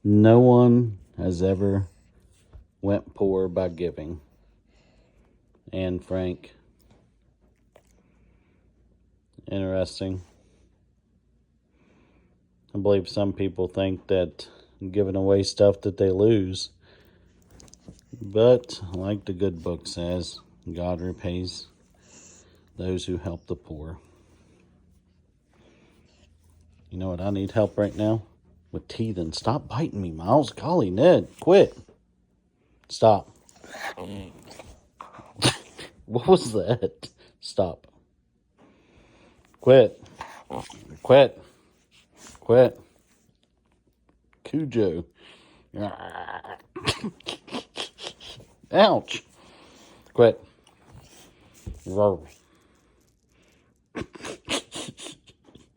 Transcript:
No one has ever went poor by giving. Anne Frank. Interesting. I believe some people think that giving away stuff that they lose. But, like the good book says, God repays those who help the poor. You know what? I need help right now with teething. Stop biting me, Miles. Golly, Ned, quit. Stop. What was that? Stop. Quit. Quit. Quit. Cujo. Ouch. Quit.